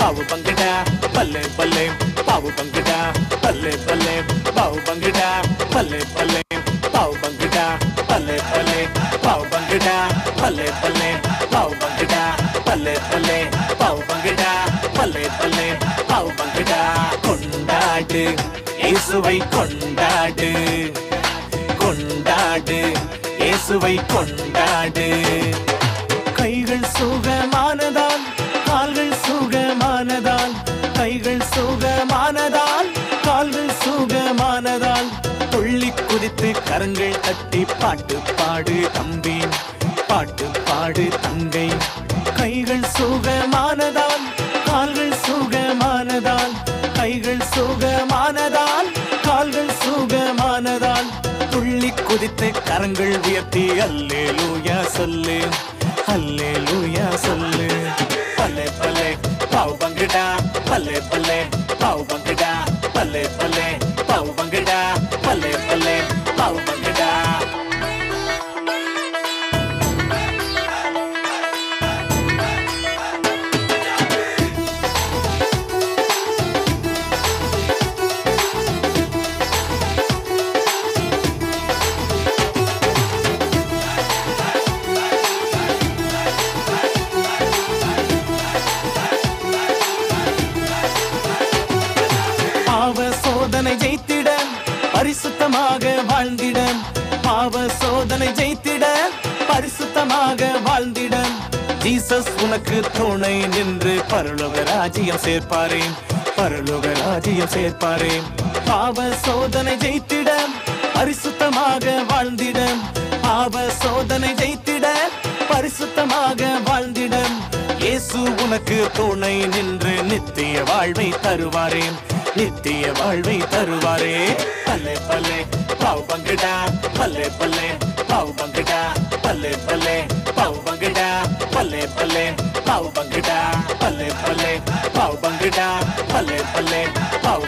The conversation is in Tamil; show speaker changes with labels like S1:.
S1: पाव बंगड़ा बल्ले बल्ले पाव बंगड़ा बल्ले बल्ले पाव बंगड़ा बल्ले बल्ले पाव बंगड़ा बल्ले बल्ले पाव बंगड़ा बल्ले बल्ले पाव बंगड़ा बल्ले बल्ले पाव बंगड़ा बल्ले बल्ले पाव बंगड़ा கொண்டாடு இயேசுவை கொண்டாடு கொண்டாடு இயேசுவை கொண்டாடு கைகள் சுகமானதால் கால்கள் சுகமானதால் கைகள் சுகமானதால் கால்கள் சுகமானதால் துள்ளி குதித்து கரங்கள் தட்டி பாட்டு பாடு தம்பி பாட்டு பாடு தங்கை கைகள் சுகமானதால் கால்கள் சுகமானதால் கைகள் சுகமானதால் கால்கள் சுகமானதால் துள்ளி குதித்து கரங்கள் உயர்த்தி அல்லேலூயா சொல்லு அல்லேலூயா சொல்லு பல்லே பல்லே பாவ் பங்கடா பல்லே பல்லே பாவ் பங்கடா பல்லே பல்லே பாவ் பங்கடா பல்லே பல்லே பாவ் பங்கடா சோதனை ஜெயித்திட பரிசுத்தமாக வாழ்ந்திட பாவ சோதனை ஜெயித்திட பரிசுத்தமாக வாழ்ந்திட ஜீசஸ் உனக்கு துணை நின்று பரலோக ராஜ்யம் சேர்ப்பாரே பரலோக ராஜ்யம் சேர்ப்பாரே பாவ சோதனை ஜெயித்திட பரிசுத்தமாக வாழ்ந்திட பாவ சோதனை ஜெயித்திட பரிசுத்தமாக வாழ்ந்திட இயேசு உனக்கு துணை நின்று நித்திய வாழ்வை தருவாரே நித்திய வாழ்வை தருவாரே பல்லே பல்லே பாவ் பங்கடா பல்லே பல்லே பாவ் பங்கடா பல்லே பல்லே பாவ் பங்கடா பல்லே பல்லே பாவ் பங்கடா பல்லே பல்லே பாவ் பங்கடா பல்லே பல்லே பாவ்